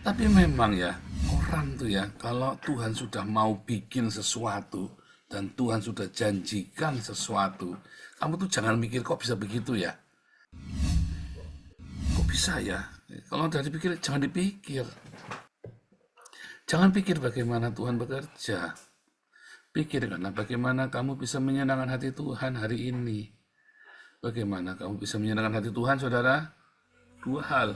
Tapi memang ya, orang tuh ya, kalau Tuhan sudah mau bikin sesuatu dan Tuhan sudah janjikan sesuatu, kamu tuh jangan mikir kok bisa begitu ya. Kok bisa ya? Kalau udah dipikir, jangan dipikir. Jangan pikir bagaimana Tuhan bekerja. Pikirkanlah bagaimana kamu bisa menyenangkan hati Tuhan hari ini. Bagaimana kamu bisa menyenangkan hati Tuhan, saudara? Dua hal.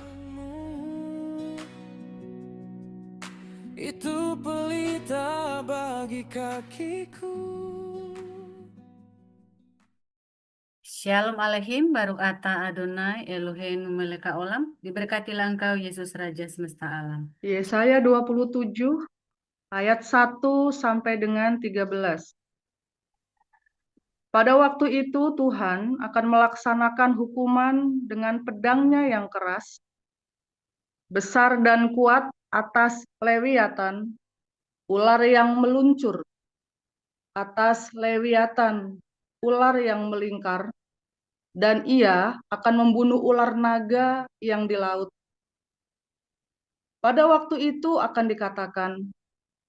Itu pelita bagi kakiku. Shalom Aleichem, Baruch Ata Adonai, Eloheinu melek haolam. Diberkatilah engkau, Yesus Raja semesta alam. Yesaya 27 ayat 1 sampai dengan 13. Pada waktu itu Tuhan akan melaksanakan hukuman dengan pedangnya yang keras, besar dan kuat atas Lewiatan, ular yang meluncur, atas Lewiatan, ular yang melingkar, dan ia akan membunuh ular naga yang di laut. Pada waktu itu akan dikatakan,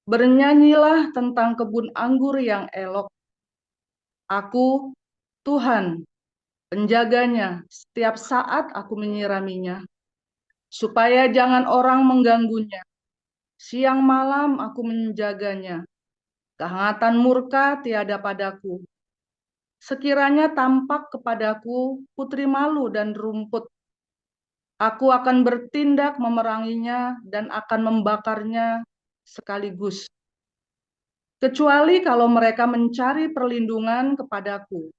bernyanyilah tentang kebun anggur yang elok. Aku, Tuhan, penjaganya, setiap saat aku menyiraminya, supaya jangan orang mengganggunya. Siang malam aku menjaganya, kehangatan murka tiada padaku. Sekiranya tampak kepadaku putri malu dan rumput, aku akan bertindak memeranginya dan akan membakarnya sekaligus. Kecuali kalau mereka mencari perlindungan kepadaku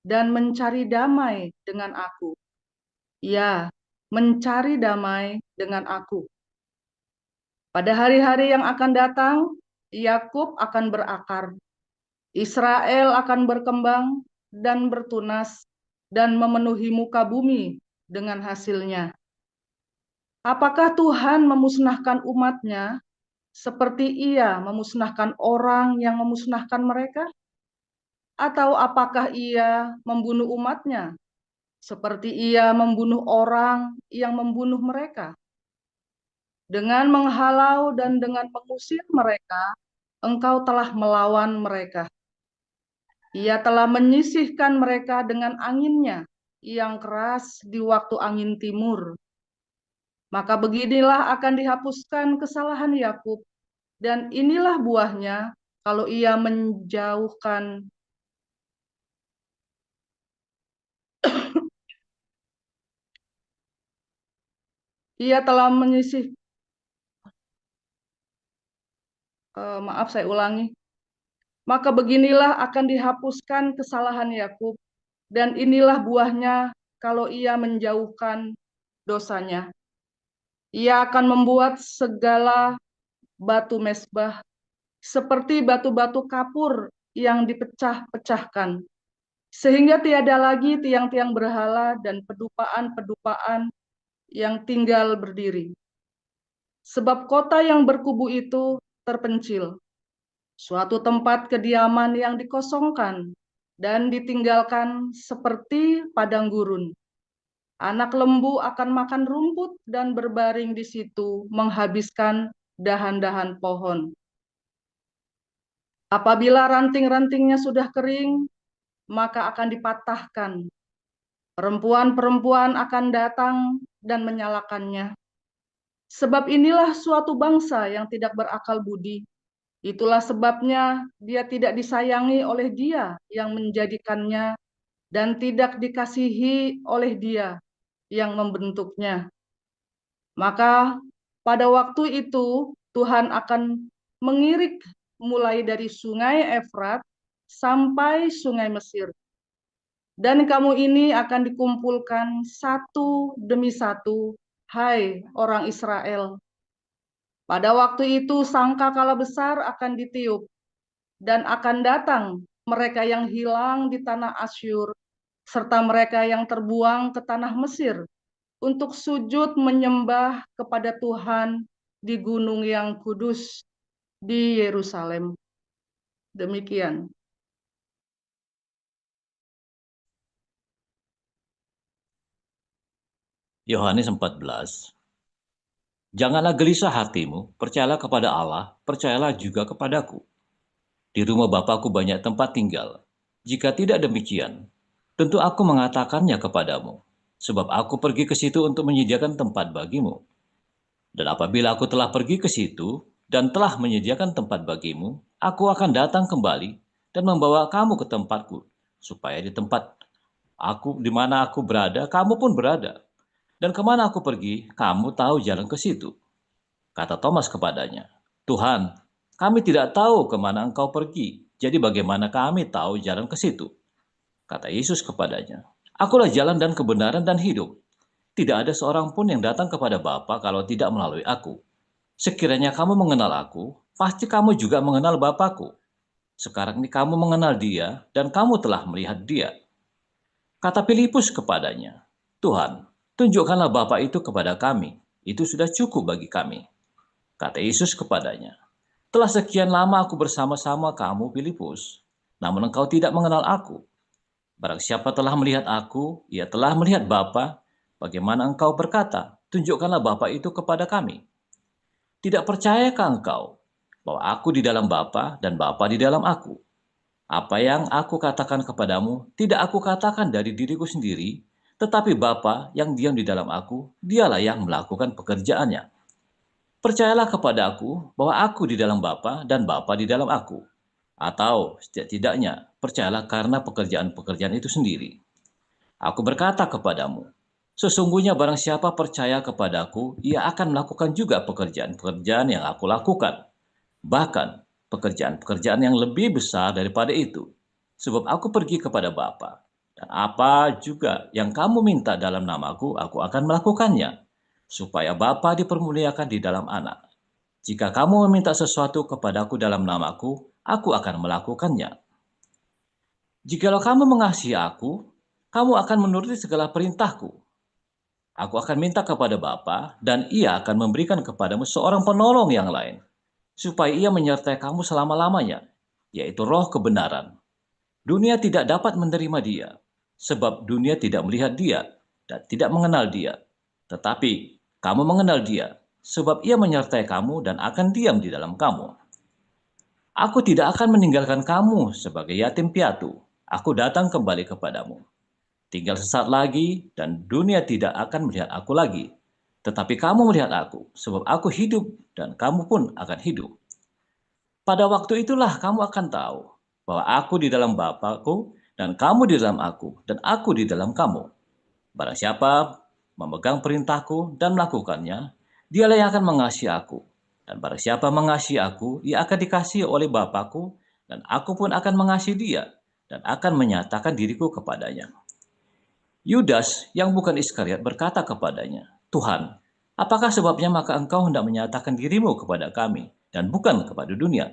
dan mencari damai dengan aku. Ya, mencari damai dengan aku. Pada hari-hari yang akan datang, Yakub akan berakar, Israel akan berkembang dan bertunas dan memenuhi muka bumi dengan hasilnya. Apakah Tuhan memusnahkan umatnya seperti ia memusnahkan orang yang memusnahkan mereka? Atau apakah ia membunuh umatnya seperti ia membunuh orang yang membunuh mereka? Dengan menghalau dan dengan mengusir mereka, engkau telah melawan mereka. Ia telah menyisihkan mereka dengan anginnya yang keras di waktu angin timur. Maka beginilah akan dihapuskan kesalahan Yakub, dan inilah buahnya kalau ia menjauhkan ia telah menyisih maaf saya ulangi. Maka beginilah akan dihapuskan kesalahan Yakub, dan inilah buahnya kalau ia menjauhkan dosanya. Ia akan membuat segala batu mesbah seperti batu-batu kapur yang dipecah-pecahkan, sehingga tiada lagi tiang-tiang berhala dan pedupaan-pedupaan yang tinggal berdiri. Sebab kota yang berkubu itu terpencil, suatu tempat kediaman yang dikosongkan dan ditinggalkan seperti padang gurun. Anak lembu akan makan rumput dan berbaring di situ, menghabiskan dahan-dahan pohon. Apabila ranting-rantingnya sudah kering, maka akan dipatahkan. Perempuan-perempuan akan datang dan menyalakannya. Sebab inilah suatu bangsa yang tidak berakal budi. Itulah sebabnya dia tidak disayangi oleh Dia yang menjadikannya dan tidak dikasihi oleh Dia yang membentuknya. Maka pada waktu itu Tuhan akan mengirik mulai dari sungai Efrat sampai sungai Mesir. Dan kamu ini akan dikumpulkan satu demi satu, hai orang Israel. Pada waktu itu sangkakala besar akan ditiup, dan akan datang mereka yang hilang di tanah Asyur, serta mereka yang terbuang ke tanah Mesir, untuk sujud menyembah kepada Tuhan di gunung yang kudus di Yerusalem. Demikian. Yohanes 14. Janganlah gelisah hatimu, percayalah kepada Allah, percayalah juga kepadaku. Di rumah Bapakku banyak tempat tinggal. Jika tidak demikian, tentu aku mengatakannya kepadamu, sebab aku pergi ke situ untuk menyediakan tempat bagimu. Dan apabila aku telah pergi ke situ dan telah menyediakan tempat bagimu, aku akan datang kembali dan membawa kamu ke tempatku, supaya di tempat aku di mana aku berada, kamu pun berada. Dan kemana aku pergi, kamu tahu jalan ke situ. Kata Thomas kepadanya, Tuhan, kami tidak tahu kemana engkau pergi, jadi bagaimana kami tahu jalan ke situ? Kata Yesus kepadanya, Akulah jalan dan kebenaran dan hidup. Tidak ada seorang pun yang datang kepada Bapa kalau tidak melalui aku. Sekiranya kamu mengenal aku, pasti kamu juga mengenal Bapakku. Sekarang ini kamu mengenal dia dan kamu telah melihat dia. Kata Filipus kepadanya, Tuhan, tunjukkanlah Bapa itu kepada kami. Itu sudah cukup bagi kami. Kata Yesus kepadanya, telah sekian lama aku bersama-sama kamu, Filipus, namun engkau tidak mengenal aku. Barang siapa telah melihat aku, ia telah melihat Bapa. Bagaimana engkau berkata, tunjukkanlah Bapa itu kepada kami. Tidak percayakah engkau bahwa aku di dalam Bapa dan Bapa di dalam aku? Apa yang aku katakan kepadamu, tidak aku katakan dari diriku sendiri, tetapi Bapa yang diam di dalam aku, dialah yang melakukan pekerjaannya. Percayalah kepada aku bahwa aku di dalam Bapa dan Bapa di dalam aku. Atau setidak-tidaknya, percayalah karena pekerjaan-pekerjaan itu sendiri. Aku berkata kepadamu, sesungguhnya barang siapa percaya kepadaku, ia akan melakukan juga pekerjaan-pekerjaan yang aku lakukan. Bahkan pekerjaan-pekerjaan yang lebih besar daripada itu. Sebab aku pergi kepada Bapa. Dan apa juga yang kamu minta dalam namaku, aku akan melakukannya. Supaya Bapa dipermuliakan di dalam anak. Jika kamu meminta sesuatu kepadaku dalam namaku, aku akan melakukannya. Jikalau kamu mengasihi aku, kamu akan menuruti segala perintahku. Aku akan minta kepada Bapa, dan ia akan memberikan kepadamu seorang penolong yang lain, supaya ia menyertai kamu selama-lamanya, yaitu roh kebenaran. Dunia tidak dapat menerima dia, sebab dunia tidak melihat dia dan tidak mengenal dia. Tetapi kamu mengenal dia, sebab ia menyertai kamu dan akan diam di dalam kamu. Aku tidak akan meninggalkan kamu sebagai yatim piatu. Aku datang kembali kepadamu. Tinggal sesaat lagi dan dunia tidak akan melihat aku lagi. Tetapi kamu melihat aku, sebab aku hidup dan kamu pun akan hidup. Pada waktu itulah kamu akan tahu bahwa aku di dalam Bapakku dan kamu di dalam aku dan aku di dalam kamu. Barang siapa memegang perintahku dan melakukannya, dialah yang akan mengasihi aku. Dan barang siapa mengasihi aku, ia akan dikasihi oleh Bapakku dan aku pun akan mengasihi dia dan akan menyatakan diriku kepadanya. Yudas yang bukan Iskariot berkata kepadanya, Tuhan, apakah sebabnya maka engkau hendak menyatakan dirimu kepada kami dan bukan kepada dunia?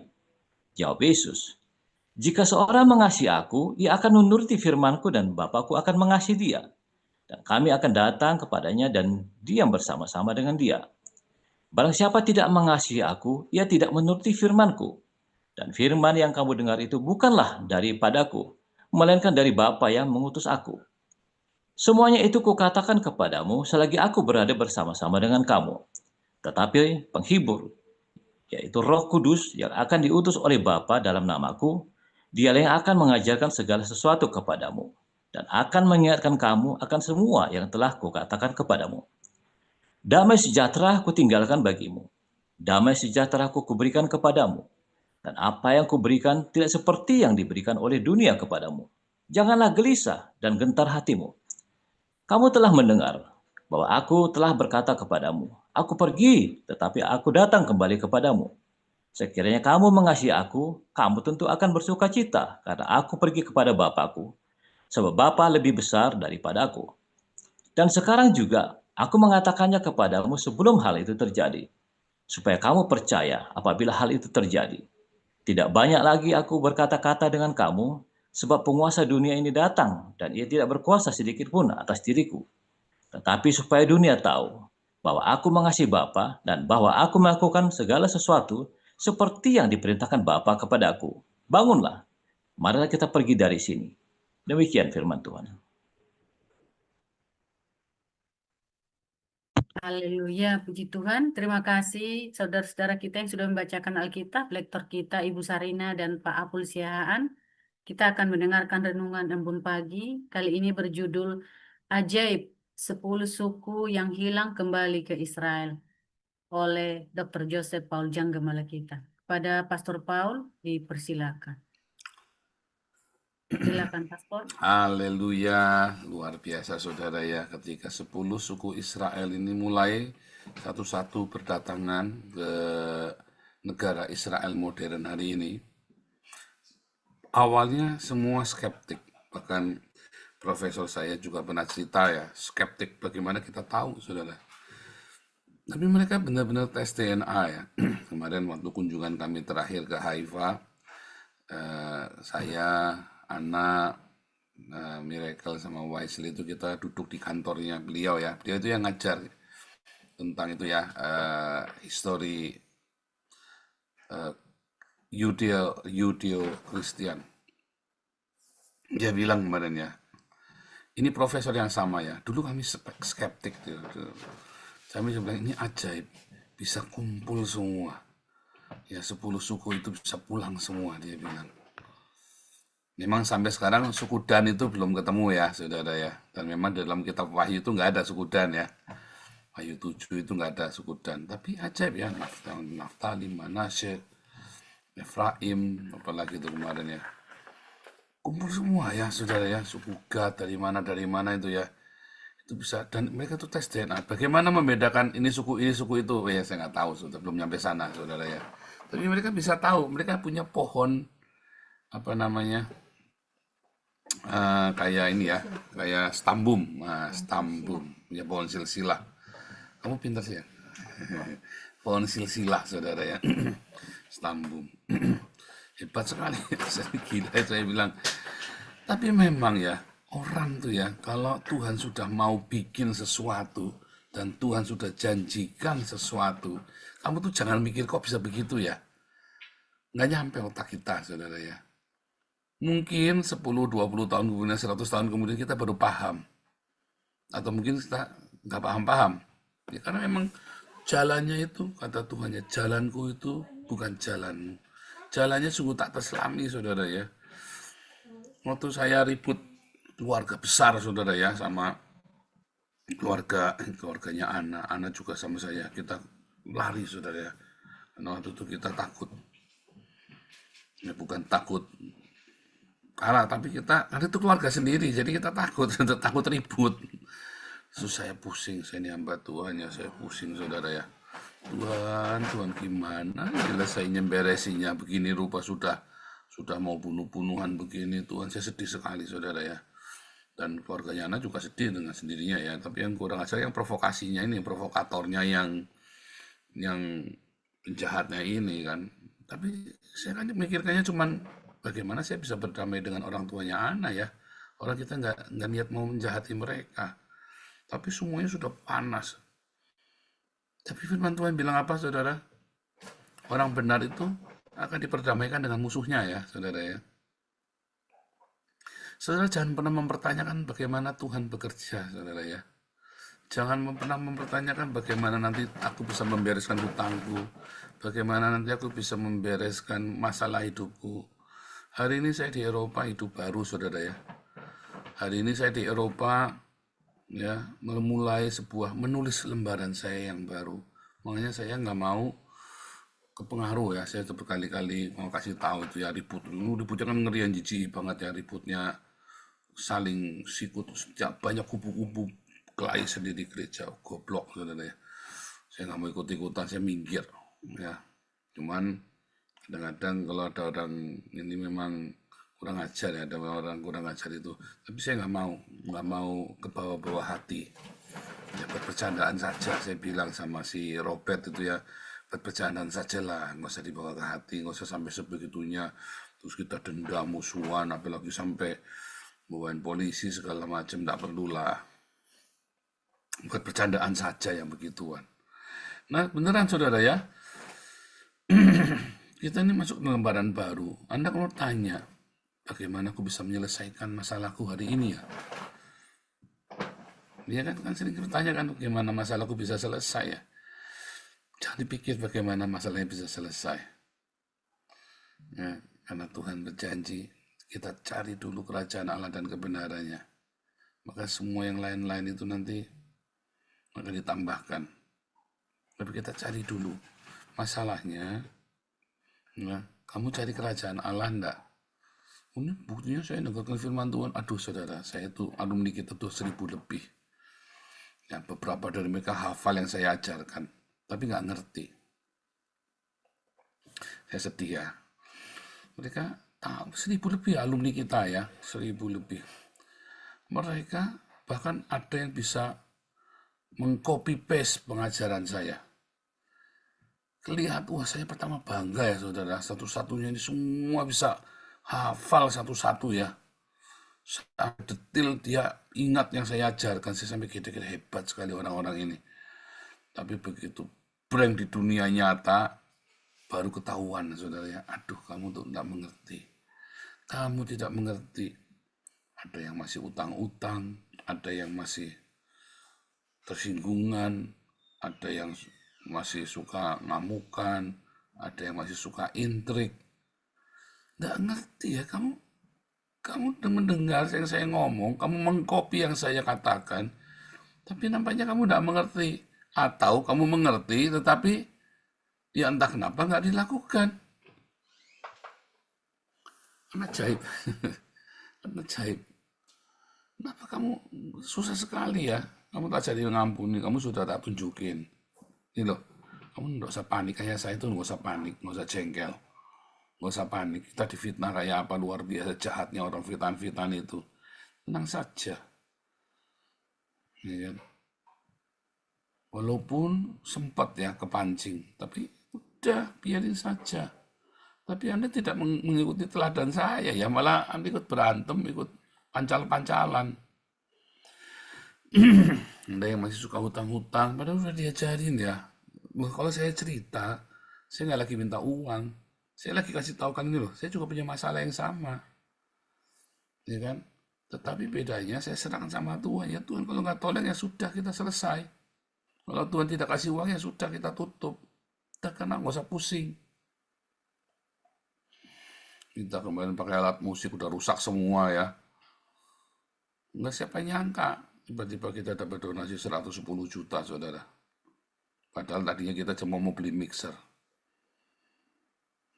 Jawab Yesus, jika seorang mengasihi aku, ia akan menuruti firmanku dan Bapakku akan mengasihi dia. Dan kami akan datang kepadanya dan diam bersama-sama dengan dia. Barang siapa tidak mengasihi aku, ia tidak menuruti firmanku. Dan firman yang kamu dengar itu bukanlah daripadaku, melainkan dari Bapa yang mengutus aku. Semuanya itu kukatakan kepadamu selagi aku berada bersama-sama dengan kamu. Tetapi penghibur, yaitu Roh Kudus yang akan diutus oleh Bapa dalam namaku, dialah yang akan mengajarkan segala sesuatu kepadamu dan akan mengingatkan kamu akan semua yang telah kukatakan kepadamu. Damai sejahtera kutinggalkan bagimu. Damai sejahtera kuberikan kepadamu. Dan apa yang kuberikan tidak seperti yang diberikan oleh dunia kepadamu. Janganlah gelisah dan gentar hatimu. Kamu telah mendengar bahwa aku telah berkata kepadamu, aku pergi, tetapi aku datang kembali kepadamu. Sekiranya kamu mengasihi aku, kamu tentu akan bersuka cita karena aku pergi kepada Bapakku, sebab Bapa lebih besar daripada aku. Dan sekarang juga aku mengatakannya kepadamu sebelum hal itu terjadi, supaya kamu percaya apabila hal itu terjadi. Tidak banyak lagi aku berkata-kata dengan kamu, sebab penguasa dunia ini datang dan ia tidak berkuasa sedikit pun atas diriku. Tetapi supaya dunia tahu bahwa aku mengasihi Bapa dan bahwa aku melakukan segala sesuatu seperti yang diperintahkan Bapa kepadaku. Bangunlah, marilah kita pergi dari sini. Demikian firman Tuhan. Haleluya, puji Tuhan. Terima kasih saudara-saudara kita yang sudah membacakan Alkitab, lektor kita Ibu Sarina dan Pak Apul Siahaan. Kita akan mendengarkan renungan embun pagi. Kali ini berjudul Ajaib 10 suku yang hilang kembali ke Israel oleh Dr. Joseph Paul Jang Gembala kita. Kepada Pastor Paul dipersilakan. Silakan Pastor. Haleluya, luar biasa saudara ya, ketika 10 suku Israel ini mulai satu-satu berdatangan ke negara Israel modern hari ini. Awalnya semua skeptik, bahkan profesor saya juga pernah cerita ya, skeptik bagaimana kita tahu saudara. Tapi mereka benar-benar tes DNA ya. Kemarin waktu kunjungan kami terakhir ke Haifa, saya, Ana, Miracle sama Wesley itu kita duduk di kantornya beliau ya. Beliau itu yang ngajar tentang itu ya, histori Yudeo-Christian. Dia bilang kemarin ya, ini profesor yang sama ya. Dulu kami skeptik tuh. Kami bilang ini ajaib, bisa kumpul semua. Ya 10 suku itu bisa pulang semua, dia bilang. Memang sampai sekarang suku Dan itu belum ketemu ya saudara ya. Dan memang dalam kitab Wahyu itu nggak ada suku Dan ya. Wahyu 7 itu nggak ada suku Dan. Tapi ajaib ya, Naftali, Manasye, Efraim, apalagi itu kemarin ya. Kumpul semua ya saudara ya, suku Gad dari mana itu ya. Itu bisa, dan mereka tuh tes DNA. Bagaimana membedakan ini suku itu? Ya saya nggak tahu, sudah belum nyampe sana saudara ya. Tapi mereka bisa tahu, mereka punya pohon apa namanya, kayak ini ya, kayak stambum, punya pohon silsilah. Kamu pintar sih ya. Pohon silsilah saudara ya. Stambum. Hebat sekali. Saya gila, saya bilang. Tapi memang ya, orang tuh ya, kalau Tuhan sudah mau bikin sesuatu dan Tuhan sudah janjikan sesuatu, kamu tuh jangan mikir kok bisa begitu ya. Nggak nyampe otak kita saudara ya. Mungkin 10, 20 tahun kemudian, 100 tahun kemudian kita baru paham. Atau mungkin kita nggak paham-paham. Ya, karena memang jalannya itu, kata Tuhan ya, jalanku itu bukan jalanmu. Jalannya sungguh tak terselami saudara ya. Waktu saya ribut keluarga besar saudara ya, sama keluarganya Ana juga sama saya, kita lari saudara ya. Karena waktu itu kita takut. Ya bukan takut kalah, tapi karena itu keluarga sendiri, jadi kita takut, takut ribut. Terus saya pusing, saya ini hamba Tuhan ya, saya pusing saudara ya. Tuhan gimana selesainya beresinya begini, rupa sudah mau bunuh-bunuhan begini. Tuhan, saya sedih sekali saudara ya. Dan keluarganya Ana juga sedih dengan sendirinya ya. Tapi yang kurang ajar yang provokasinya ini, provokatornya yang penjahatnya ini kan. Tapi saya kan mikirkannya cuman bagaimana saya bisa berdamai dengan orang tuanya Ana ya. Orang kita nggak niat mau menjahati mereka. Tapi semuanya sudah panas. Tapi firman Tuhan bilang apa saudara? Orang benar itu akan diperdamaikan dengan musuhnya ya saudara ya. Saudara jangan pernah mempertanyakan bagaimana Tuhan bekerja saudara ya. Jangan pernah mempertanyakan bagaimana nanti aku bisa membereskan hutangku. Bagaimana nanti aku bisa membereskan masalah hidupku. Hari ini saya di Eropa, hidup baru saudara ya. Hari ini saya di Eropa ya, menulis lembaran saya yang baru. Makanya saya nggak mau kepengaruh ya. Saya berkali-kali mau kasih tahu itu ya, ributnya kan ngeri, yang jijik banget ya, ributnya saling sikut, setiap banyak kubu-kubu kelahi sendiri gereja, goblok saudara ya. Saya nggak mau ikut-ikutan, saya minggir ya. Cuman kadang-kadang kalau ada orang ini memang kurang ajar ya, ada orang kurang ajar itu, tapi saya nggak mau ke bawah-bawah hati ya, bercandaan saja. Saya bilang sama si Robert itu ya, bercandaan saja lah, nggak usah dibawa ke hati, nggak usah sampai sebegitunya terus kita dendam musuhan, apalagi sampai bawain polisi segala macam, nggak perlulah. Buat bercandaan saja yang begituan. Nah beneran saudara ya, kita ini masuk ke lembaran baru. Anda kalau tanya bagaimana aku bisa menyelesaikan masalahku hari ini ya, Dia kan sering bertanya kan bagaimana masalahku bisa selesai ya. Jangan dipikir bagaimana masalahnya bisa selesai. Ya, karena Tuhan berjanji kita cari dulu kerajaan Allah dan kebenarannya. Maka semua yang lain-lain itu nanti akan ditambahkan. Tapi kita cari dulu. Masalahnya, ya, kamu cari kerajaan Allah enggak? Ini buktinya saya dengarkan firman Tuhan. Aduh saudara, saya tuh alumni kita tuh 1000 lebih. Ya, beberapa dari mereka hafal yang saya ajarkan, tapi nggak ngerti. Saya sedih ya. Mereka tahu 1000 lebih alumni kita ya, 1000 lebih. Mereka bahkan ada yang bisa mengcopy paste pengajaran saya. Kelihatan, wah saya pertama bangga ya saudara, satu-satunya ini semua bisa hafal satu-satu ya. Sangat detail dia ingat yang saya ajarkan, saya sampai kira-kira hebat sekali orang-orang ini. Tapi begitu brand di dunia nyata, baru ketahuan saudara ya, aduh kamu tuh tidak mengerti. Kamu tidak mengerti. Ada yang masih utang-utang, ada yang masih tersinggungan, ada yang masih suka ngamukan, ada yang masih suka intrik. Nggak ngerti ya, kamu mendengar yang saya ngomong, kamu mengcopy yang saya katakan, tapi nampaknya kamu tidak mengerti. Atau kamu mengerti, tetapi ya entah kenapa nggak dilakukan. Ajaib. Ajaib. Kenapa kamu susah sekali ya? Kamu tak jadi ngampuni, kamu sudah tak tunjukin. Ini loh, kamu nggak usah panik kayak saya itu, nggak usah panik, nggak usah jengkel. Nggak usah panik, kita difitnah kayak apa, luar biasa jahatnya orang fitnah-fitnah itu. Tenang saja. Ya kan? Walaupun sempat ya kepancing, tapi udah biarin saja. Tapi Anda tidak mengikuti teladan saya ya, malah Anda ikut berantem, ikut pancal-pancalan. Ada yang masih suka hutang-hutang, padahal udah diajarin ya. Kalau saya cerita, saya nggak lagi minta uang. Saya lagi kasih tahu kan ini loh, saya juga punya masalah yang sama. Ya kan? Tetapi bedanya saya serahkan sama Tuhan. Ya Tuhan kalau nggak tolong ya sudah kita selesai. Kalau Tuhan tidak kasih uang ya sudah kita tutup. Kita kena nggak usah pusing. Kita kemarin pakai alat musik udah rusak semua ya. Nggak siapa nyangka. Tiba-tiba kita dapat donasi 110 juta saudara. Padahal tadinya kita cuma mau beli mixer.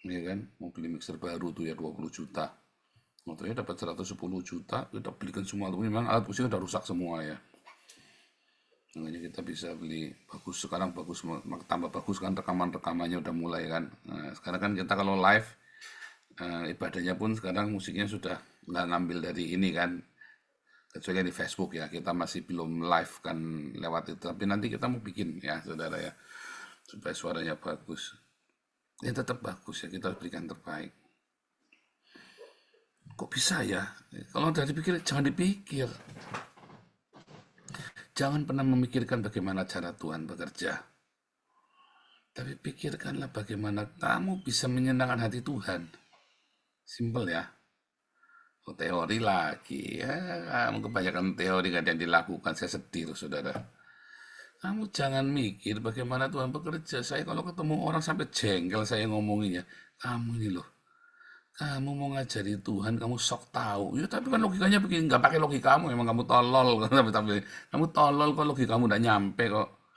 Ya kan? Mau beli mixer baru tuh ya 20 juta. Motornya dapat 110 juta, kita belikan semua. Tapi memang alat musiknya udah rusak semua ya. Makanya kita bisa beli bagus, sekarang bagus, tambah bagus kan rekaman-rekamannya udah mulai kan. Nah, sekarang kan kita kalau live, ibadahnya pun sekarang musiknya sudah nggak ngambil dari ini kan. Kecuali di Facebook ya, kita masih belum live kan lewat itu. Tapi nanti kita mau bikin ya saudara ya, supaya suaranya bagus. Ya tetap bagus ya, kita harus berikan terbaik. Kok bisa ya? Kalau udah dipikir, jangan dipikir. Jangan pernah memikirkan bagaimana cara Tuhan bekerja. Tapi pikirkanlah bagaimana kamu bisa menyenangkan hati Tuhan. Simpel ya. Oh, teori lagi. Ya, kamu kebanyakan teori kan yang dilakukan. Saya sedih loh saudara. Kamu jangan mikir bagaimana Tuhan bekerja. Saya kalau ketemu orang sampai jengkel saya ngomonginnya. Kamu ini loh. Kamu mau ngajari Tuhan, kamu sok tahu. Ya tapi kan logikanya begini, nggak pakai logikamu, emang kamu tolol. Tapi kamu tolol kok, logikamu udah nyampe kok.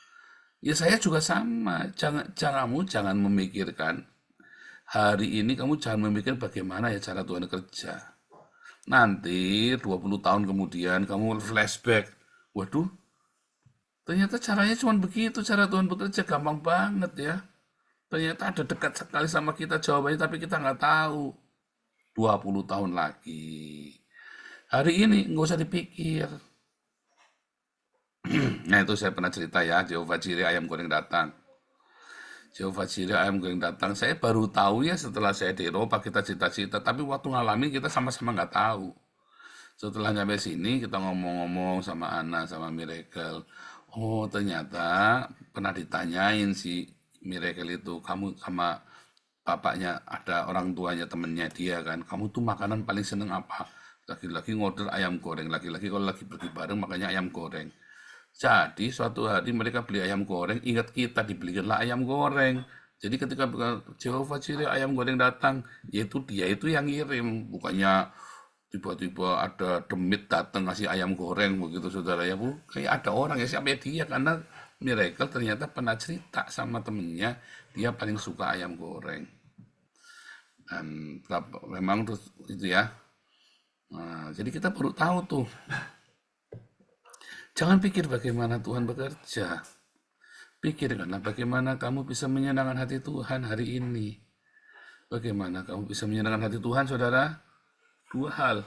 Ya saya juga sama. Jangan memikirkan hari ini, kamu jangan memikir bagaimana ya cara Tuhan kerja. Nanti 20 tahun kemudian kamu flashback. Waduh, ternyata caranya cuma begitu, cara Tuhan bekerja gampang banget ya. Ternyata ada dekat sekali sama kita jawabannya, tapi kita nggak tahu. 20 tahun lagi. Hari ini nggak usah dipikir. Nah itu saya pernah cerita ya, Jehovah Jireh ayam goreng datang. Jehovah Jireh ayam goreng datang. Saya baru tahu ya setelah saya di Eropa kita cita-cita, tapi waktu ngalamin kita sama-sama nggak tahu. Setelah nyampe sini kita ngomong-ngomong sama Ana, sama Miracle. Oh ternyata pernah ditanyain si Miracle itu, kamu sama bapaknya, ada orang tuanya temennya dia kan, kamu tuh makanan paling seneng apa? Laki-laki ngorder ayam goreng, laki-laki kalau lagi pergi bareng makanya ayam goreng. Jadi suatu hari mereka beli ayam goreng, ingat kita dibelikanlah ayam goreng. Jadi ketika Jehovah Jireh ayam goreng datang, yaitu dia itu yang ngirim, bukannya tiba-tiba ada demit datang ngasih ayam goreng begitu saudara ya bu. Kayak ada orang ya siapa ya dia karena Miracle ternyata pernah cerita sama temennya dia paling suka ayam goreng. Dan memang terus itu ya. Nah, jadi kita baru tahu tuh. Jangan pikir bagaimana Tuhan bekerja. Pikirkanlah bagaimana kamu bisa menyenangkan hati Tuhan hari ini. Bagaimana kamu bisa menyenangkan hati Tuhan, saudara? Dua hal,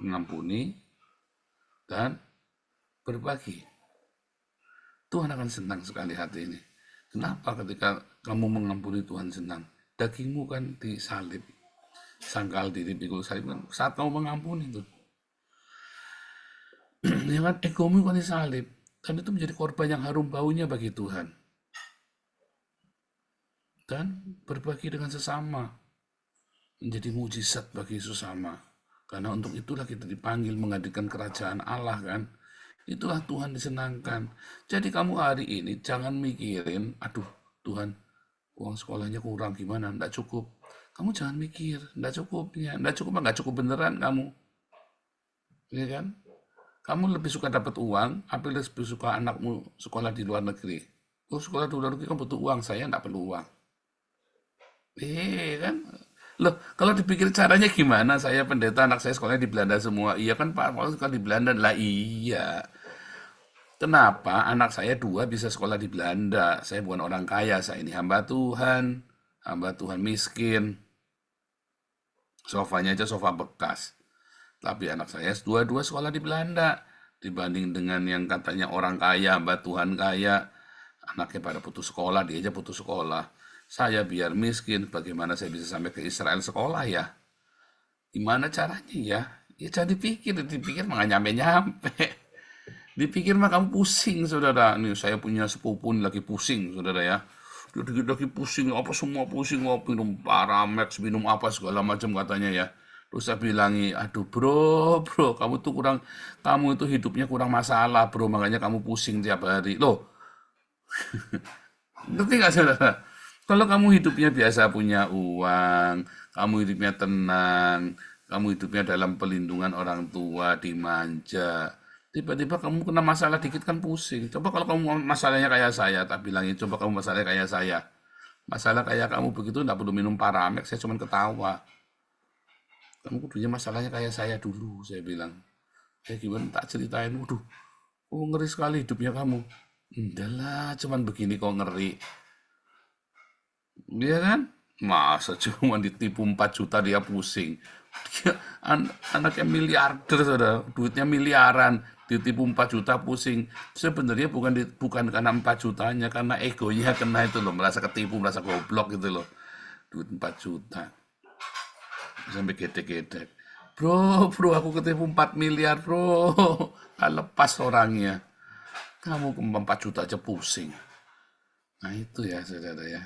mengampuni dan berbagi. Tuhan akan senang sekali hati ini. Kenapa ketika kamu mengampuni Tuhan senang? Dagingmu kan disalib. Sangkal dipikul salib kan saat kamu mengampuni itu. Ya kan, egomu kan disalib. Dan itu menjadi korban yang harum baunya bagi Tuhan. Dan berbagi dengan sesama. Menjadi mujizat bagi sesama. Karena untuk itulah kita dipanggil menghadirkan kerajaan Allah kan. Itulah Tuhan disenangkan. Jadi kamu hari ini jangan mikirin, aduh Tuhan, uang sekolahnya kurang gimana, enggak cukup. Kamu jangan mikir, enggak cukupnya. Enggak cukup beneran kamu. Ya kan? Kamu lebih suka dapat uang, apa lebih suka anakmu sekolah di luar negeri? Oh, sekolah di luar negeri kan butuh uang, saya enggak perlu uang. Kan? Loh, kalau dipikir caranya gimana? Saya pendeta, anak saya sekolahnya di Belanda semua. Iya kan Pak, kalau sekolah di Belanda lah iya. Kenapa anak saya 2 bisa sekolah di Belanda? Saya bukan orang kaya, saya ini hamba Tuhan miskin. Sofanya aja sofa bekas. Tapi anak saya dua-dua sekolah di Belanda. Dibanding dengan yang katanya orang kaya, hamba Tuhan kaya. Anaknya pada putus sekolah, dia aja putus sekolah. Saya biar miskin, bagaimana saya bisa sampai ke Israel sekolah ya? Gimana caranya ya? Ya jangan dipikir mah nggak nyampe-nyampe. Dipikir mah kamu pusing, saudara. Nih saya punya sepupu nih lagi pusing, saudara ya. Dia lagi pusing, apa semua pusing, minum Paramex, minum apa segala macam katanya ya. Terus saya bilangi, aduh bro, kamu itu hidupnya kurang masalah bro, makanya kamu pusing tiap hari. Loh, ngerti nggak saudara? Kalau kamu hidupnya biasa punya uang, kamu hidupnya tenang, kamu hidupnya dalam pelindungan orang tua, dimanja, tiba-tiba kamu kena masalah dikit kan pusing. Coba kalau kamu masalahnya kayak saya, tak bilangin, coba kamu masalahnya kayak saya. Masalah kayak kamu begitu, nggak perlu minum Paramex, saya cuma ketawa. Kamu kudunya masalahnya kayak saya dulu, saya bilang. Gimana tak ceritain, waduh, ngeri sekali hidupnya kamu. Enggak lah, cuman begini kok ngeri. Dia kan, masa cuma ditipu 4 juta dia pusing. Dia anaknya miliarder, saudara, duitnya miliaran, ditipu 4 juta pusing. Sebenarnya bukan karena 4 jutanya, karena egonya kena itu loh, merasa ketipu, merasa goblok gitu loh. Duit 4 juta. Sampai gedek-gedek. Bro, aku ketipu 4 miliar, bro. Kan lepas orangnya. Kamu 4 juta aja pusing. Nah itu ya, saudara ya.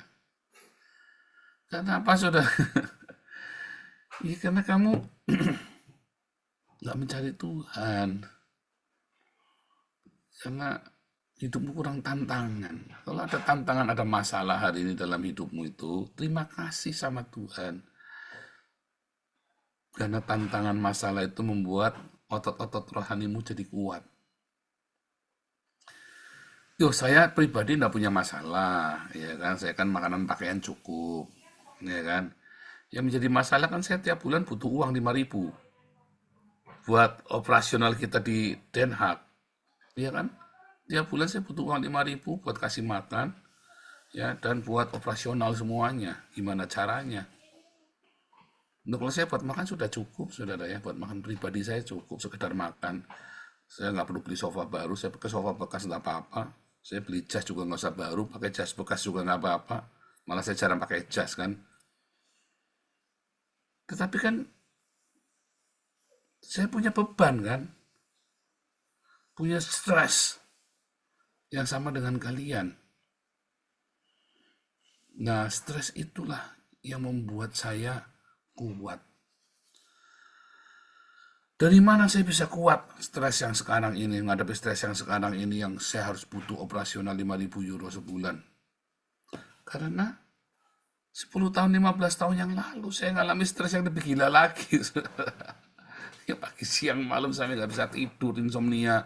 Kenapa, saudara? Ya karena kamu nggak mencari Tuhan. Karena hidupmu kurang tantangan. Kalau ada tantangan, ada masalah hari ini dalam hidupmu itu, terima kasih sama Tuhan. Karena tantangan masalah itu membuat otot-otot rohanimu jadi kuat. Saya pribadi enggak punya masalah, ya kan? Saya kan makanan pakaian cukup, ya kan? Yang menjadi masalah kan saya tiap bulan butuh uang 5.000 buat operasional kita di Den Haag, ya kan? Tiap bulan saya butuh uang 5.000 buat kasih makan, ya, dan buat operasional semuanya. Gimana caranya? Kalau saya buat makan sudah cukup, saudara ya. Buat makan pribadi saya cukup, sekedar makan. Saya nggak perlu beli sofa baru, saya pakai sofa bekas nggak apa-apa. Saya beli jas juga nggak usah baru, pakai jas bekas juga nggak apa-apa. Malah saya jarang pakai jas kan. Tetapi kan saya punya beban kan, punya stres yang sama dengan kalian. Nah, stres itulah yang membuat saya kuat. Dari mana saya bisa kuat stres yang sekarang ini, menghadapi stres yang sekarang ini yang saya harus butuh operasional 5.000 euro sebulan. Karena 10 tahun, 15 tahun yang lalu saya ngalami stres yang lebih gila lagi. Ya pagi, siang, malam saya nggak bisa tidur, insomnia.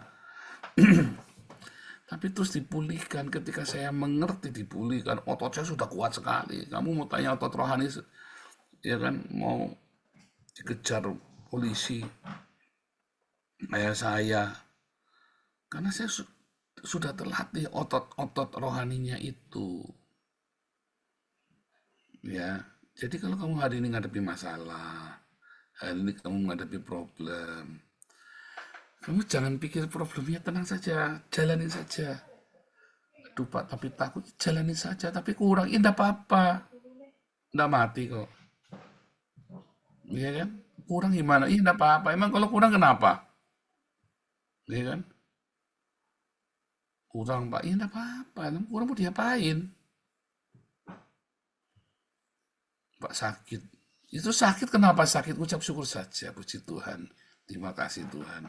Tapi terus dipulihkan ketika saya mengerti, dipulihkan. Otot saya sudah kuat sekali. Kamu mau tanya otot rohani, ya kan, mau dikejar polisi kayak saya, karena saya sudah terlatih otot-otot rohaninya itu, ya. Jadi kalau kamu hari ini menghadapi masalah, hari ini kamu menghadapi problem, kamu jangan pikir problemnya, tenang saja, jalanin saja. Aduh Pak, tapi takut, jalanin saja, tapi kurang, ya enggak apa-apa, enggak mati kok, iya kan? Kurang gimana? Iya enggak apa-apa, emang kalau kurang kenapa? Iya kan? Kurang Pak, iya enggak apa-apa, emang kurang mau diapain? Pak sakit, itu sakit kenapa sakit? Ucap syukur saja, puji Tuhan, terima kasih Tuhan.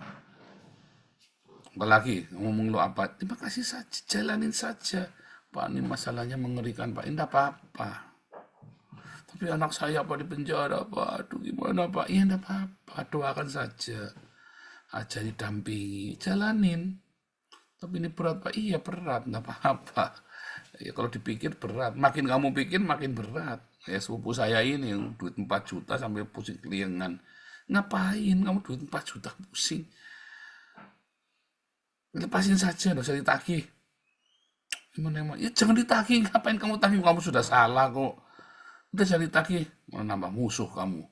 Apalagi ngomong lo apa? Terima kasih saja, jalanin saja. Pak, ini masalahnya mengerikan Pak, enggak apa-apa. Tapi anak saya Pak di penjara Pak, aduh gimana Pak? Iya enggak apa-apa, doakan saja. Aja didampingi, jalanin. Tapi ini berat Pak, iya berat, enggak apa-apa. Ya kalau dipikir berat, makin kamu pikir makin berat. Ya sepupu saya ini yang duit 4 juta sampai pusing keliengan. Ngapain kamu duit 4 juta pusing? Lepasin saja, enggak usah ditagih. Gimana emang? Ya jangan ditagih, ngapain kamu tagih? Kamu sudah salah kok. Udah jangan ditagih, mau nambah musuh kamu.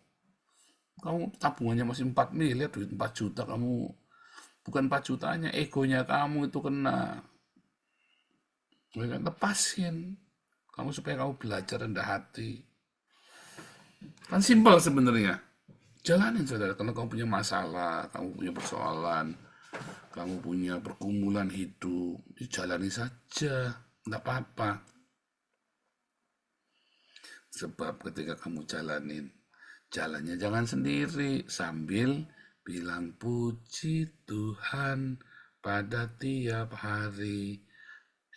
Kamu tabungannya masih 4 miliar, duit 4 juta kamu. Bukan 4 jutanya, egonya kamu itu kena. Lepasin. Kamu supaya kamu belajar rendah hati. Kan simpel sebenarnya. Jalanin saudara, kalau kamu punya masalah, kamu punya persoalan, kamu punya pergumulan hidup, jalani saja, enggak apa-apa. Sebab ketika kamu jalanin, jalannya jangan sendiri, sambil bilang puji Tuhan pada tiap hari.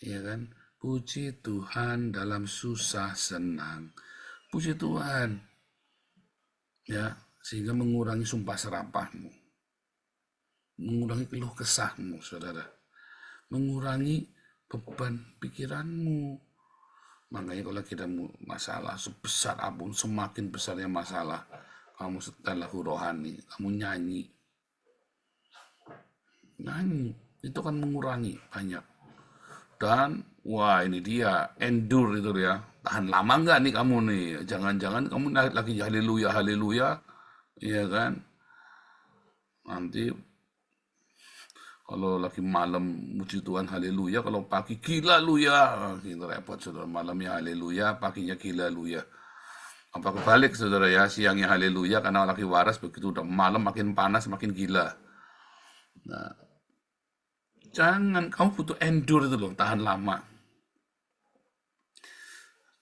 Ya kan? Puji Tuhan dalam susah senang. Puji Tuhan. Ya, sehingga mengurangi sumpah serapahmu. Mengurangi keluh kesahmu, saudara. Mengurangi beban pikiranmu. Makanya kalau kita masalah sebesar apapun, semakin besarnya masalah, kamu setel lagu rohani, kamu nyanyi. Nyanyi, itu kan mengurangi banyak. Dan, wah ini dia, endure itu ya. Tahan lama nggak nih kamu nih? Jangan-jangan kamu lagi haleluya, haleluya, iya kan? Nanti kalau lagi malam puji Tuhan haleluya, kalau pagi gila luya, gitu repot saudara. Malamnya haleluya, paginya gila luya. Apa kebalik saudara ya, siangnya haleluya karena lagi waras, begitu udah malam makin panas makin gila. Nah, jangan, kamu butuh endure itu loh, tahan lama.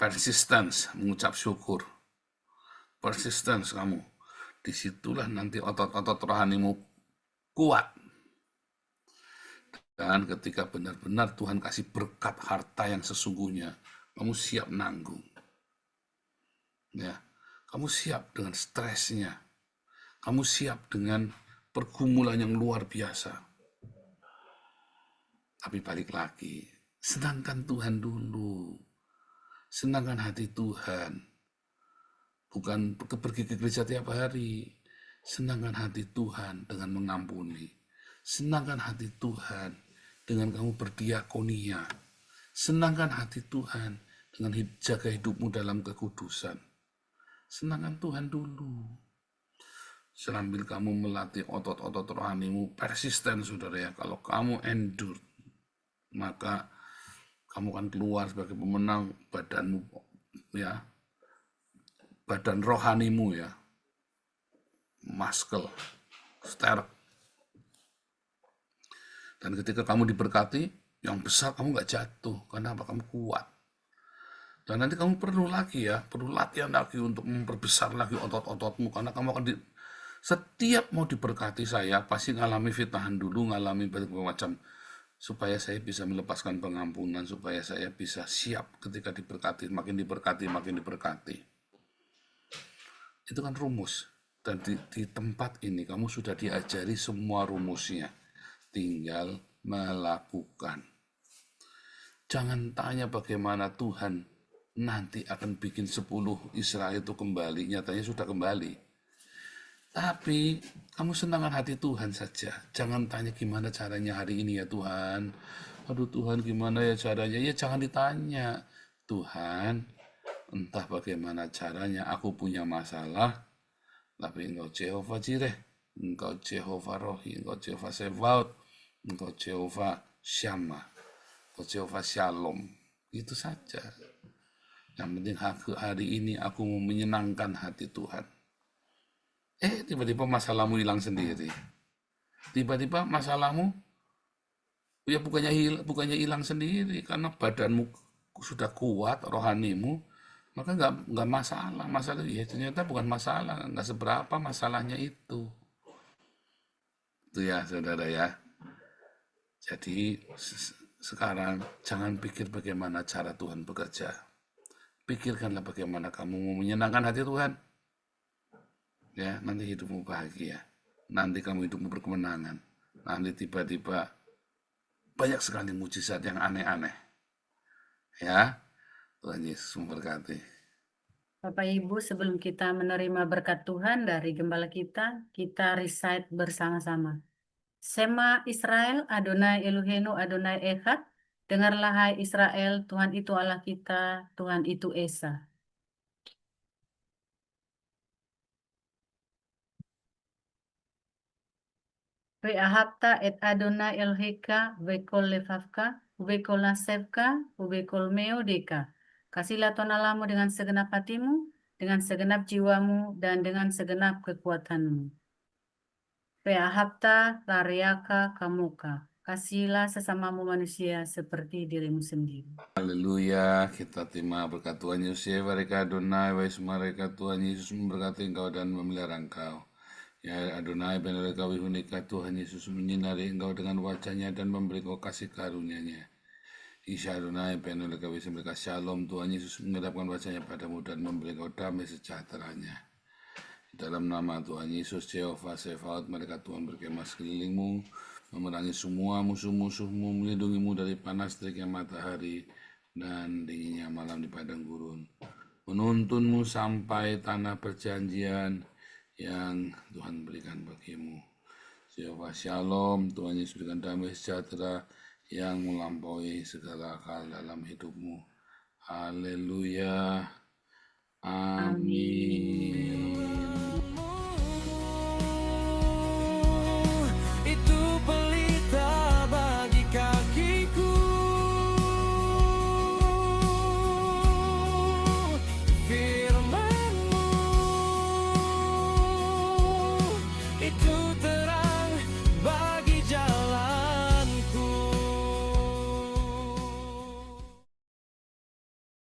Persistence, mengucap syukur. Persistence kamu. Disitulah nanti otot-otot rohanimu kuat. Dan ketika benar-benar Tuhan kasih berkat harta yang sesungguhnya, kamu siap nanggung. Ya, kamu siap dengan stresnya. Kamu siap dengan pergumulan yang luar biasa. Tapi balik lagi, senangkan Tuhan dulu. Senangkan hati Tuhan. Bukan pergi ke gereja tiap hari. Senangkan hati Tuhan dengan mengampuni. Senangkan hati Tuhan dengan kamu berdiakonia. Senangkan hati Tuhan dengan jaga hidupmu dalam kekudusan. Senangkan Tuhan dulu. Sambil kamu melatih otot-otot rohanimu, persisten saudara ya. Kalau kamu endure, maka kamu akan keluar sebagai pemenang. Badanmu ya, badan rohanimu ya, muscle, sterk. Dan ketika kamu diberkati, yang besar kamu nggak jatuh. Karena apa? Kamu kuat. Dan nanti kamu perlu lagi ya, perlu latihan lagi untuk memperbesar lagi otot-ototmu. Karena kamu akan Setiap mau diberkati saya pasti ngalami fitnahan dulu, ngalami berbagai macam, supaya saya bisa melepaskan pengampunan, supaya saya bisa siap ketika diberkati, makin diberkati, makin diberkati. Itu kan rumus. Dan di tempat ini kamu sudah diajari semua rumusnya. Tinggal melakukan. Jangan tanya bagaimana Tuhan nanti akan bikin 10 Israel itu kembali. Nyatanya sudah kembali. Tapi kamu senangkan hati Tuhan saja. Jangan tanya gimana caranya hari ini ya Tuhan. Aduh Tuhan gimana ya caranya. Ya jangan ditanya. Tuhan, entah bagaimana caranya aku punya masalah. Tapi engkau Jehovah Jireh, engkau Jehovah Rohi, engkau Jehovah Sebaot, engkau Jehovah Shammah, engkau Jehovah Shalom. Itu saja. Yang penting hari ini aku mau menyenangkan hati Tuhan. Tiba-tiba masalahmu hilang sendiri. Tiba-tiba masalahmu ya bukannya hilang sendiri karena badanmu sudah kuat, rohanimu, maka nggak masalah. Masalah ya ternyata bukan masalah, nggak seberapa masalahnya itu. Itu ya saudara ya. Jadi sekarang jangan pikir bagaimana cara Tuhan bekerja. Pikirkanlah bagaimana kamu mau menyenangkan hati Tuhan. Ya, nanti hidupmu bahagia. Nanti kamu hidupmu berkemenangan. Nanti tiba-tiba banyak sekali mujizat yang aneh-aneh. Ya, Tuhan Yesus memberkati. Bapak Ibu, sebelum kita menerima berkat Tuhan dari gembala kita recite bersama-sama. Sema Israel, Adonai Eloheinu, Adonai Echad. Dengarlah hai Israel, Tuhan itu Allah kita, Tuhan itu Esa. Ve'ahabta et Adonai Eloheka, vekol lefavka, vekol nasevka, vekol meodeka. Kasihlah Tuhan Allahmu dengan segenap hatimu, dengan segenap jiwamu, dan dengan segenap kekuatanmu. Ve'ahabta lariaka kamuka. Kasihlah sesamamu manusia seperti dirimu sendiri. Haleluya, kita terima berkat Tuhan Yesus ya, mereka Adonai, wahai mereka Tuhan Yesus memberkati engkau dan memelihara engkau. Ya Adonai, benar kau hunika Tuhan Yesus menyinari engkau dengan wajahnya dan memberi engkau kasih karunia-Nya. Isya Adonai, benar kau mereka shalom, Tuhan Yesus menghadapkan wajahnya padamu dan memberi engkau damai sejahtera-Nya. Dalam nama Tuhan Yesus, Jehovah Sebaot, mereka Tuhan berkemah sekelilingmu, memerangi semua musuh-musuhmu, melindungimu dari panas teriknya matahari dan dinginnya malam di padang gurun. Menuntunmu sampai tanah perjanjian yang Tuhan berikan bagimu. Jehovah Shalom, Tuhan Yesus berikan damai sejahtera yang melampaui segala akal dalam hidupmu. Haleluya. Amin.